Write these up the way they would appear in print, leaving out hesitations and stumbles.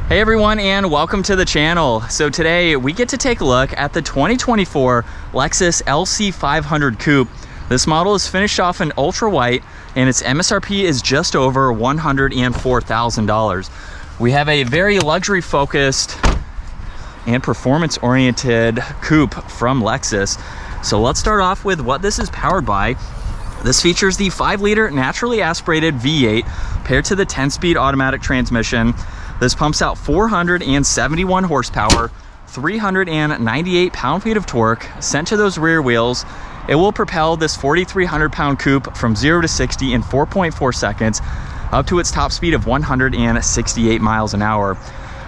Hey everyone, and welcome to the channel. So today we get to take a look at the 2024 Lexus LC500 Coupe. This model is finished off in ultra white and its MSRP is just over $104,000. We have a very luxury focused and performance oriented coupe from Lexus. So let's start off with what this is powered by. This features the 5-liter naturally aspirated V8 paired to the 10-speed automatic transmission. This pumps out 471 horsepower, 398 pound-feet of torque sent to those rear wheels. It will propel this 4,300 pound coupe from 0 to 60 in 4.4 seconds, up to its top speed of 168 miles an hour.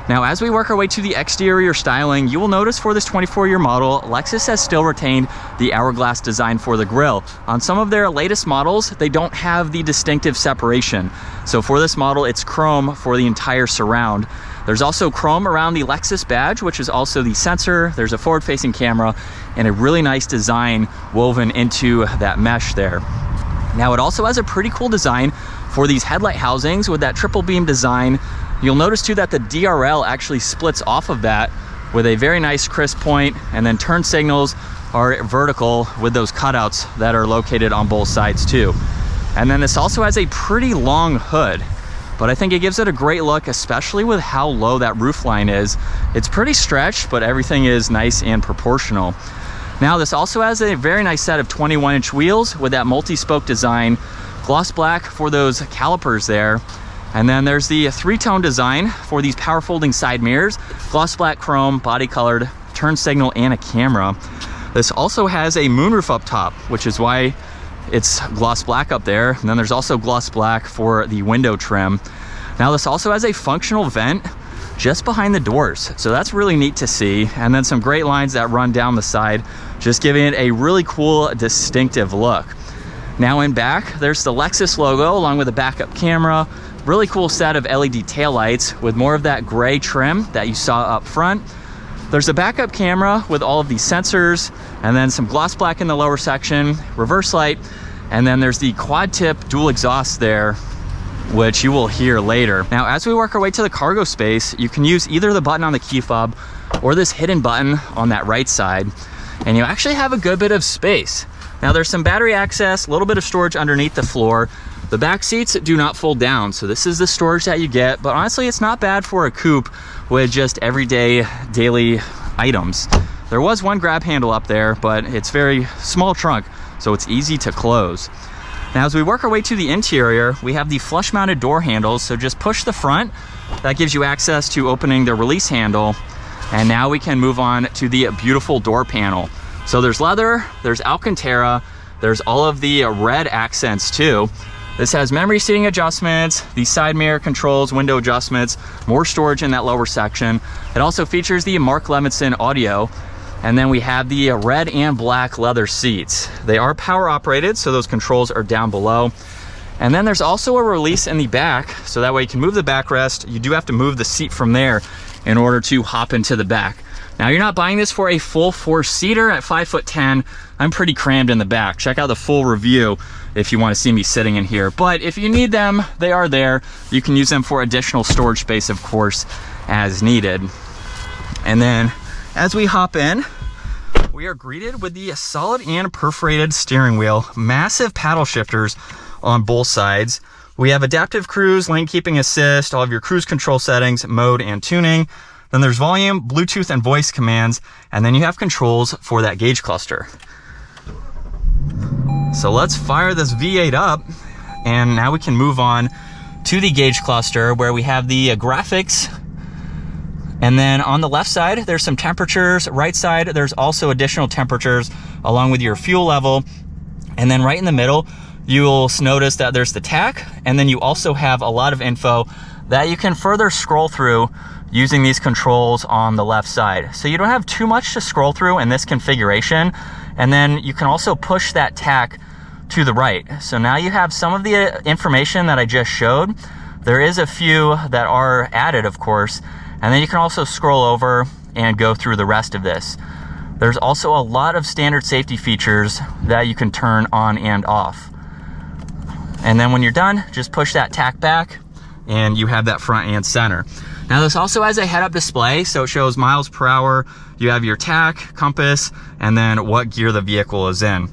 Now, as we work our way to the exterior styling, you will notice for this 24-year model, Lexus has still retained the hourglass design for the grille. On some of their latest models, they don't have the distinctive separation. So for this model, it's chrome for the entire surround. There's also chrome around the Lexus badge, which is also the sensor. There's a forward-facing camera and a really nice design woven into that mesh there. Now, it also has a pretty cool design for these headlight housings with that triple beam design. You'll notice too that the DRL actually splits off of that with a very nice crisp point, and then turn signals are vertical with those cutouts that are located on both sides too. And then this also has a pretty long hood, but I think it gives it a great look, especially with how low that roof line is. It's pretty stretched, but everything is nice and proportional. Now, this also has a very nice set of 21-inch wheels with that multi-spoke design, gloss black for those calipers there. And then there's the 3-tone design for these power folding side mirrors, gloss black chrome, body colored, turn signal, and a camera. This also has a moonroof up top, which is why it's gloss black up there. And then there's also gloss black for the window trim. Now, this also has a functional vent just behind the doors, so that's really neat to see. And then some great lines that run down the side, just giving it a really cool, distinctive look. Now in back, there's the Lexus logo along with a backup camera. Really cool set of LED taillights with more of that gray trim that you saw up front. There's a backup camera with all of these sensors, and then some gloss black in the lower section, reverse light, and then there's the quad tip dual exhaust there, which you will hear later. Now, as we work our way to the cargo space, you can use either the button on the key fob or this hidden button on that right side, and you actually have a good bit of space. Now, there's some battery access, a little bit of storage underneath the floor. The back seats do not fold down, so this is the storage that you get, but honestly, it's not bad for a coupe with just everyday daily items. There was one grab handle up there, but it's very small trunk, so it's easy to close. Now, as we work our way to the interior, we have the flush mounted door handles, so just push the front. That gives you access to opening the release handle, and now we can move on to the beautiful door panel. So there's leather, there's Alcantara, there's all of the red accents too. This has memory seating adjustments, the side mirror controls, window adjustments, more storage in that lower section. It also features the Mark Levinson audio. And then we have the red and black leather seats. They are power operated, so those controls are down below. And then there's also a release in the back, so that way you can move the backrest. You do have to move the seat from there in order to hop into the back. Now, you're not buying this for a full 4-seater at 5'10". I'm pretty crammed in the back. Check out the full review if you want to see me sitting in here. But if you need them, they are there. You can use them for additional storage space, of course, as needed. And then as we hop in, we are greeted with the solid and perforated steering wheel, massive paddle shifters on both sides. We have adaptive cruise, lane keeping assist, all of your cruise control settings, mode, and tuning. Then there's volume, Bluetooth, and voice commands, and then you have controls for that gauge cluster. So let's fire this V8 up, and now we can move on to the gauge cluster where we have the graphics. And then on the left side, there's some temperatures. Right side, there's also additional temperatures along with your fuel level. And then right in the middle, you'll notice that there's the tach, and then you also have a lot of info that you can further scroll through using these controls on the left side. So you don't have too much to scroll through in this configuration. And then you can also push that tach to the right. So now you have some of the information that I just showed. There is a few that are added, of course. And then you can also scroll over and go through the rest of this. There's also a lot of standard safety features that you can turn on and off. And then when you're done, just push that tach back and you have that front and center. Now this also has a head-up display, so it shows miles per hour. You have your tach, compass, and then what gear the vehicle is in.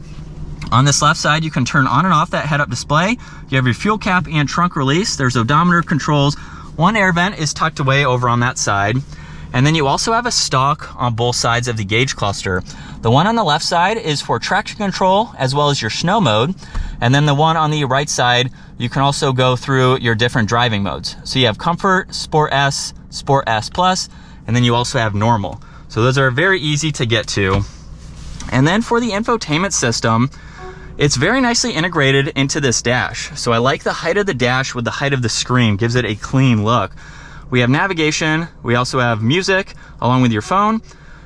On this left side, you can turn on and off that head-up display. You have your fuel cap and trunk release. There's odometer controls. One air vent is tucked away over on that side. And then you also have a stalk on both sides of the gauge cluster. The one on the left side is for traction control as well as your snow mode. And then the one on the right side, you can also go through your different driving modes. So you have Comfort, Sport S Plus, and then you also have Normal. So those are very easy to get to. And then for the infotainment system, it's very nicely integrated into this dash. So I like the height of the dash with the height of the screen, gives it a clean look. We have navigation, we also have music along with your phone.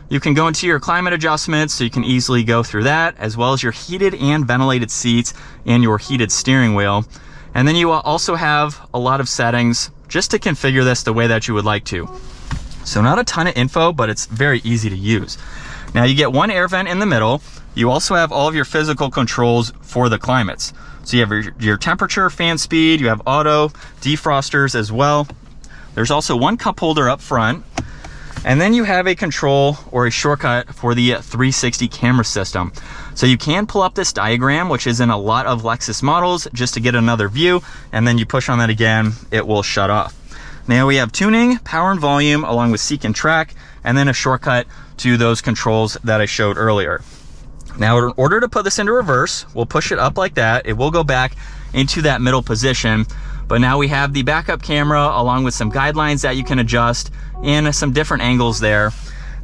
You can go into your climate adjustments, so you can easily go through that, as well as your heated and ventilated seats and your heated steering wheel. And then you also have a lot of settings just to configure this the way that you would like to. So not a ton of info, but it's very easy to use. Now you get one air vent in the middle. You also have all of your physical controls for the climates. So you have your temperature, fan speed, you have auto, defrosters as well. There's also one cup holder up front. And then you have a control or a shortcut for the 360 camera system. So you can pull up this diagram, which is in a lot of Lexus models, just to get another view. And then you push on that again, it will shut off. Now we have tuning, power and volume, along with seek and track, and then a shortcut to those controls that I showed earlier. Now in order to put this into reverse, we'll push it up like that. It will go back into that middle position. But now we have the backup camera along with some guidelines that you can adjust and some different angles there.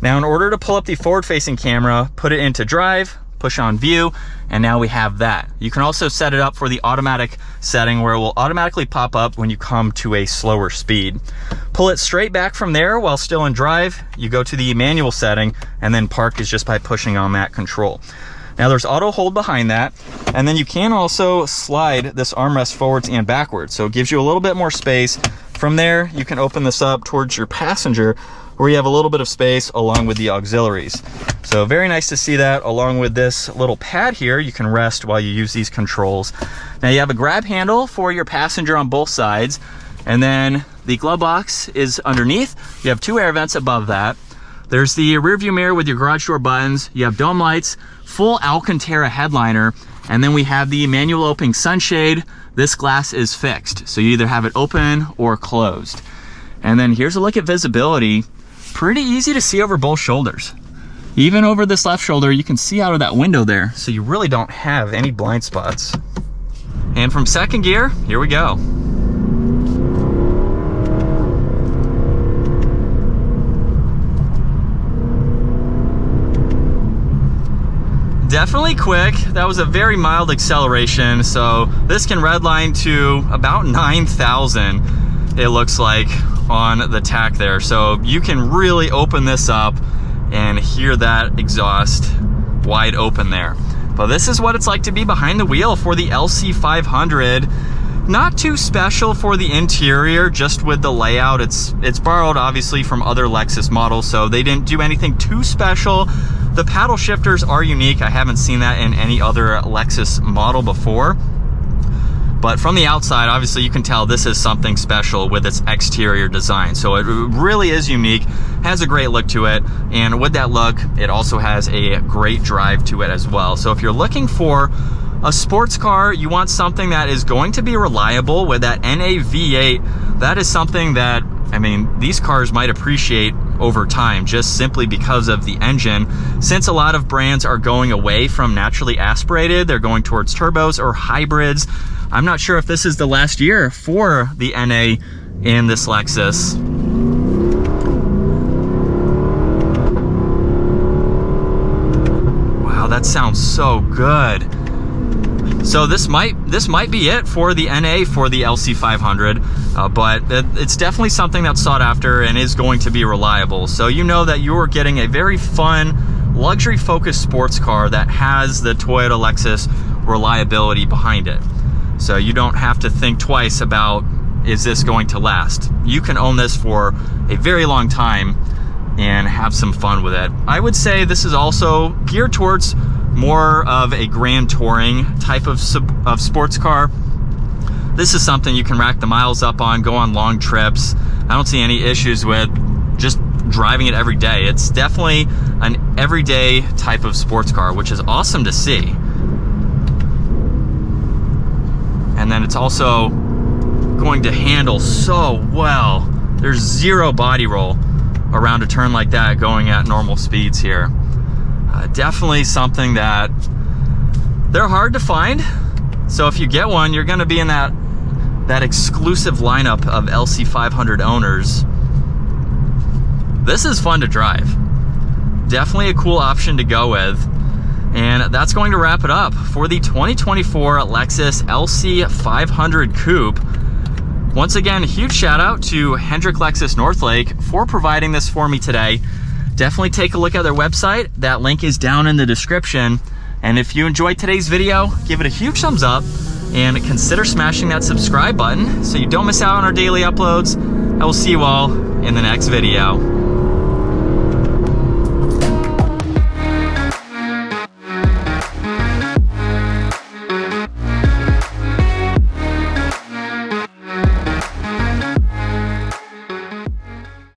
Now in order to pull up the forward-facing camera, put it into drive, push on view, and now we have that. You can also set it up for the automatic setting where it will automatically pop up when you come to a slower speed. Pull it straight back from there while still in drive. You go to the manual setting, and then park is just by pushing on that control. Now there's auto hold behind that, and then you can also slide this armrest forwards and backwards, so it gives you a little bit more space. From there, you can open this up towards your passenger where you have a little bit of space along with the auxiliaries. So very nice to see that. Along with this little pad here, you can rest while you use these controls. Now you have a grab handle for your passenger on both sides, and then the glove box is underneath. You have two air vents above that. There's the rear view mirror with your garage door buttons. You have dome lights, full Alcantara headliner, and then we have the manual opening sunshade. This glass is fixed, so you either have it open or closed. And then here's a look at visibility. Pretty easy to see over both shoulders. Even over this left shoulder, you can see out of that window there, so you really don't have any blind spots. And from second gear, here we go. Definitely quick. That was a very mild acceleration, so this can redline to about 9,000, it looks like, on the tach there. So you can really open this up and hear that exhaust wide open there. But this is what it's like to be behind the wheel for the LC500. Not too special for the interior, just with the layout. It's borrowed obviously from other Lexus models, so they didn't do anything too special. The paddle shifters are unique. I haven't seen that in any other Lexus model before. But from the outside, obviously you can tell this is something special with its exterior design. So it really is unique, has a great look to it, and with that look, it also has a great drive to it as well. So if you're looking for a sports car, you want something that is going to be reliable with that NA V8, that is something that, I mean, these cars might appreciate over time just simply because of the engine. Since a lot of brands are going away from naturally aspirated, they're going towards turbos or hybrids. I'm not sure if this is the last year for the NA in this Lexus. Wow, that sounds so good. So this might be it for the NA for the LC500, but it's definitely something that's sought after and is going to be reliable. So you know that you're getting a very fun, luxury-focused sports car that has the Toyota Lexus reliability behind it. So you don't have to think twice about, is this going to last? You can own this for a very long time and have some fun with it. I would say this is also geared towards more of a grand touring type of sports car. This is something you can rack the miles up on, go on long trips. I don't see any issues with just driving it every day. It's definitely an everyday type of sports car, which is awesome to see. And then it's also going to handle so well. There's zero body roll around a turn like that going at normal speeds here. Definitely something that they're hard to find. So if you get one, you're gonna be in that exclusive lineup of LC500 owners. This is fun to drive. Definitely a cool option to go with. And that's going to wrap it up for the 2024 Lexus LC500 Coupe. Once again, huge shout out to Hendrick Lexus Northlake for providing this for me today. Definitely take a look at their website. That link is down in the description. And if you enjoyed today's video, give it a huge thumbs up and consider smashing that subscribe button so you don't miss out on our daily uploads. I will see you all in the next video.